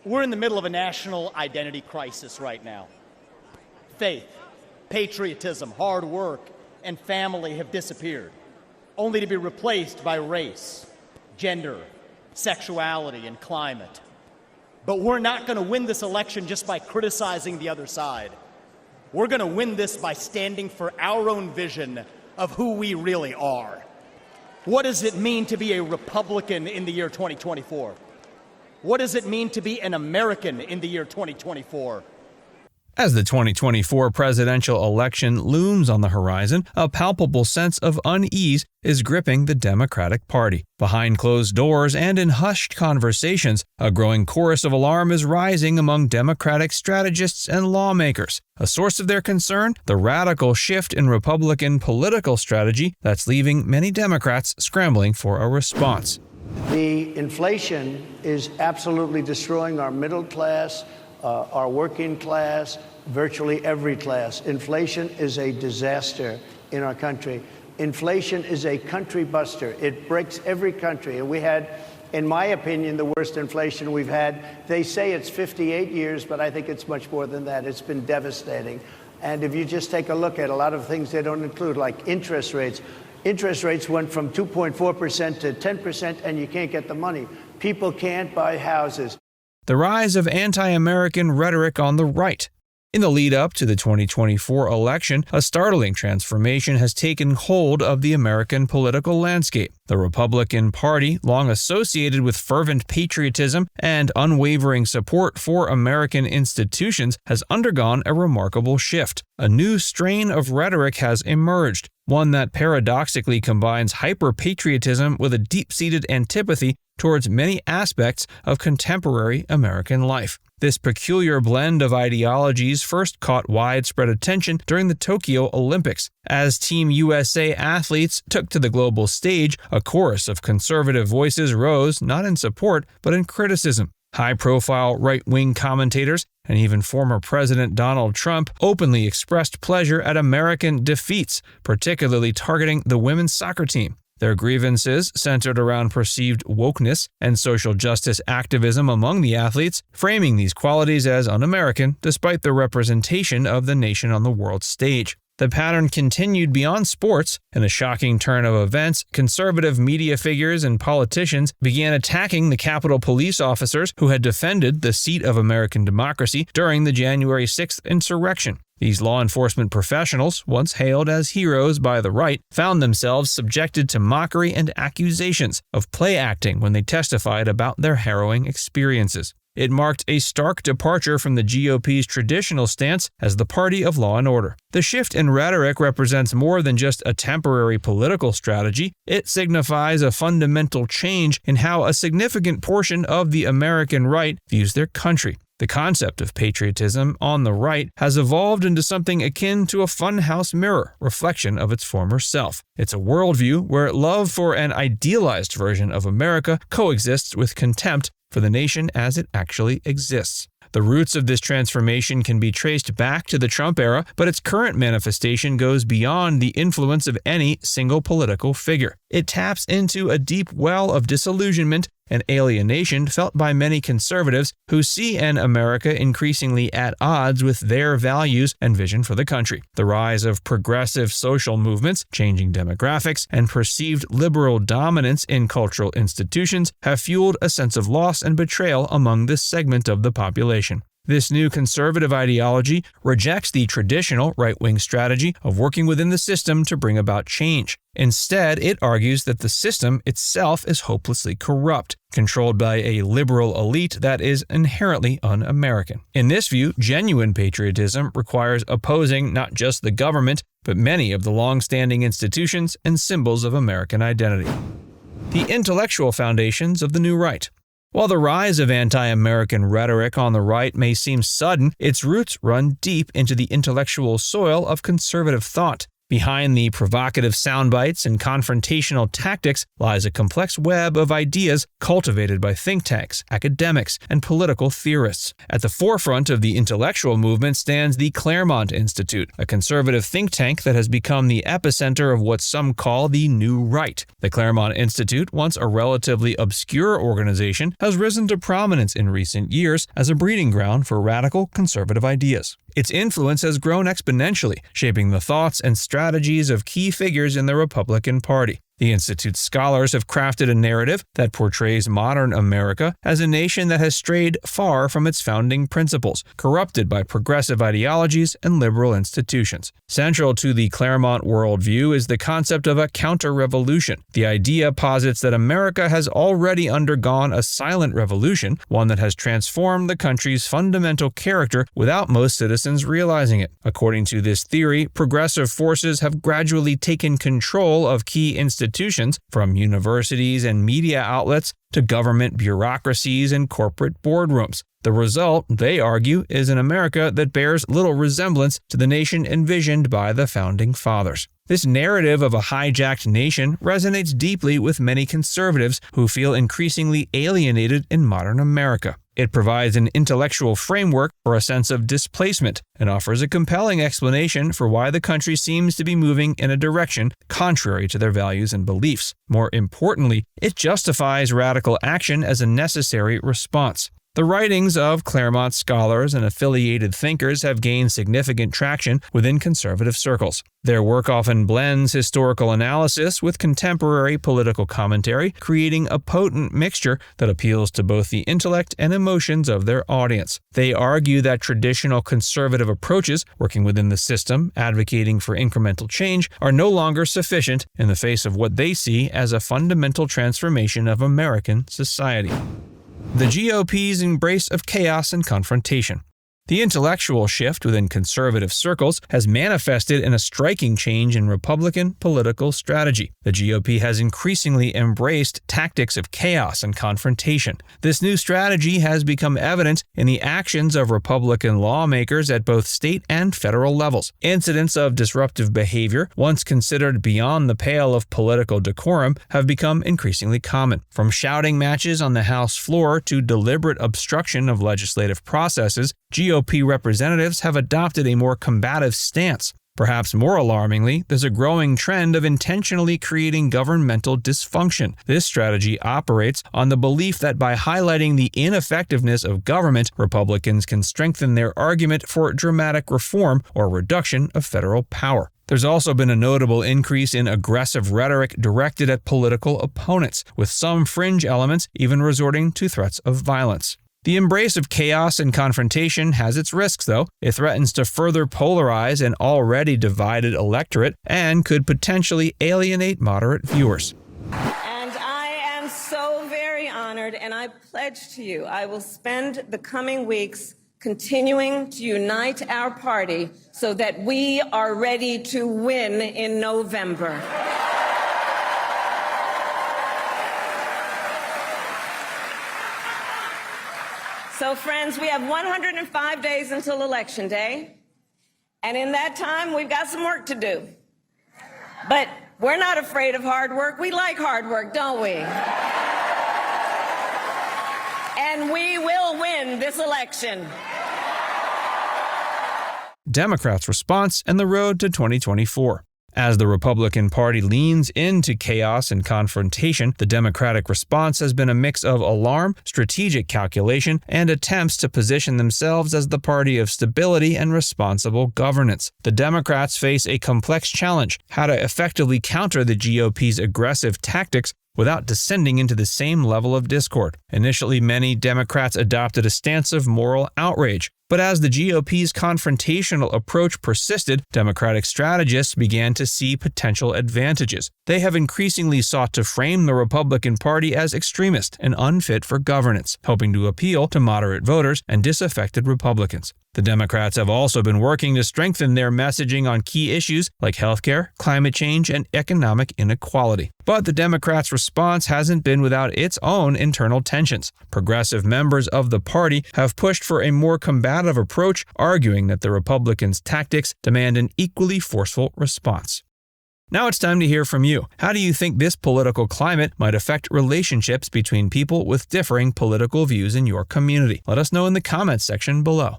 We're in the middle of a national identity crisis right now. Faith, patriotism, hard work, and family have disappeared, only to be replaced by race, gender, sexuality, and climate. But we're not going to win this election just by criticizing the other side. We're going to win this by standing for our own vision of who we really are. What does it mean to be a Republican in the year 2024? What does it mean to be an American in the year 2024? As the 2024 presidential election looms on the horizon, a palpable sense of unease is gripping the Democratic Party. Behind closed doors and in hushed conversations, a growing chorus of alarm is rising among Democratic strategists and lawmakers. A source of their concern? The radical shift in Republican political strategy that's leaving many Democrats scrambling for a response. The inflation is absolutely destroying our middle class, our working class, virtually every class. Inflation is a disaster in our country. Inflation is a country buster. It breaks every country. And we had, in my opinion, the worst inflation we've had. They say it's 58 years, but I think it's much more than that. It's been devastating. And if you just take a look at a lot of things they don't include, like interest rates. Interest rates went from 2.4% to 10%, and you can't get the money. People can't buy houses. The rise of anti-American rhetoric on the right. In the lead-up to the 2024 election, a startling transformation has taken hold of the American political landscape. The Republican Party, long associated with fervent patriotism and unwavering support for American institutions, has undergone a remarkable shift. A new strain of rhetoric has emerged, one that paradoxically combines hyper-patriotism with a deep-seated antipathy towards many aspects of contemporary American life. This peculiar blend of ideologies first caught widespread attention during the Tokyo Olympics. As Team USA athletes took to the global stage, a chorus of conservative voices rose not in support but in criticism. High-profile right-wing commentators and even former President Donald Trump openly expressed pleasure at American defeats, particularly targeting the women's soccer team. Their grievances centered around perceived wokeness and social justice activism among the athletes, framing these qualities as un-American despite their representation of the nation on the world stage. The pattern continued beyond sports. In a shocking turn of events, conservative media figures and politicians began attacking the Capitol police officers who had defended the seat of American democracy during the January 6th insurrection. These law enforcement professionals, once hailed as heroes by the right, found themselves subjected to mockery and accusations of play acting when they testified about their harrowing experiences. It marked a stark departure from the GOP's traditional stance as the party of law and order. The shift in rhetoric represents more than just a temporary political strategy. It signifies a fundamental change in how a significant portion of the American right views their country. The concept of patriotism on the right has evolved into something akin to a funhouse mirror reflection of its former self. It's a worldview where love for an idealized version of America coexists with contempt for the nation as it actually exists. The roots of this transformation can be traced back to the Trump era, but its current manifestation goes beyond the influence of any single political figure. It taps into a deep well of disillusionment and alienation felt by many conservatives who see an America increasingly at odds with their values and vision for the country. The rise of progressive social movements, changing demographics, and perceived liberal dominance in cultural institutions have fueled a sense of loss and betrayal among this segment of the population. This new conservative ideology rejects the traditional right-wing strategy of working within the system to bring about change. Instead, it argues that the system itself is hopelessly corrupt, controlled by a liberal elite that is inherently un-American. In this view, genuine patriotism requires opposing not just the government, but many of the long-standing institutions and symbols of American identity. The intellectual foundations of the new right. While the rise of anti-American rhetoric on the right may seem sudden, its roots run deep into the intellectual soil of conservative thought. Behind the provocative soundbites and confrontational tactics lies a complex web of ideas cultivated by think tanks, academics, and political theorists. At the forefront of the intellectual movement stands the Claremont Institute, a conservative think tank that has become the epicenter of what some call the New Right. The Claremont Institute, once a relatively obscure organization, has risen to prominence in recent years as a breeding ground for radical conservative ideas. Its influence has grown exponentially, shaping the thoughts and strategies of key figures in the Republican Party. The Institute's scholars have crafted a narrative that portrays modern America as a nation that has strayed far from its founding principles, corrupted by progressive ideologies and liberal institutions. Central to the Claremont worldview is the concept of a counter-revolution. The idea posits that America has already undergone a silent revolution, one that has transformed the country's fundamental character without most citizens realizing it. According to this theory, progressive forces have gradually taken control of key institutions, from universities and media outlets to government bureaucracies and corporate boardrooms. The result, they argue, is an America that bears little resemblance to the nation envisioned by the Founding Fathers. This narrative of a hijacked nation resonates deeply with many conservatives who feel increasingly alienated in modern America. It provides an intellectual framework for a sense of displacement and offers a compelling explanation for why the country seems to be moving in a direction contrary to their values and beliefs. More importantly, it justifies radical action as a necessary response. The writings of Claremont scholars and affiliated thinkers have gained significant traction within conservative circles. Their work often blends historical analysis with contemporary political commentary, creating a potent mixture that appeals to both the intellect and emotions of their audience. They argue that traditional conservative approaches, working within the system, advocating for incremental change, are no longer sufficient in the face of what they see as a fundamental transformation of American society. The GOP's embrace of chaos and confrontation. The intellectual shift within conservative circles has manifested in a striking change in Republican political strategy. The GOP has increasingly embraced tactics of chaos and confrontation. This new strategy has become evident in the actions of Republican lawmakers at both state and federal levels. Incidents of disruptive behavior, once considered beyond the pale of political decorum, have become increasingly common. From shouting matches on the House floor to deliberate obstruction of legislative processes, GOP representatives have adopted a more combative stance. Perhaps more alarmingly, there's a growing trend of intentionally creating governmental dysfunction. This strategy operates on the belief that by highlighting the ineffectiveness of government, Republicans can strengthen their argument for dramatic reform or reduction of federal power. There's also been a notable increase in aggressive rhetoric directed at political opponents, with some fringe elements even resorting to threats of violence. The embrace of chaos and confrontation has its risks, though. It threatens to further polarize an already divided electorate and could potentially alienate moderate viewers. And I am so very honored, and I pledge to you I will spend the coming weeks continuing to unite our party so that we are ready to win in November. So, friends, we have 105 days until Election Day, and in that time, we've got some work to do. But we're not afraid of hard work. We like hard work, don't we? And we will win this election. Democrats' response and the road to 2024. As the Republican Party leans into chaos and confrontation, the Democratic response has been a mix of alarm, strategic calculation, and attempts to position themselves as the party of stability and responsible governance. The Democrats face a complex challenge: how to effectively counter the GOP's aggressive tactics without descending into the same level of discord. Initially, many Democrats adopted a stance of moral outrage. But as the GOP's confrontational approach persisted, Democratic strategists began to see potential advantages. They have increasingly sought to frame the Republican Party as extremist and unfit for governance, hoping to appeal to moderate voters and disaffected Republicans. The Democrats have also been working to strengthen their messaging on key issues like healthcare, climate change, and economic inequality. But the Democrats' response hasn't been without its own internal tensions. Progressive members of the party have pushed for a more combative combative approach, arguing that the Republicans' tactics demand an equally forceful response. Now it's time to hear from you. How do you think this political climate might affect relationships between people with differing political views in your community? Let us know in the comments section below.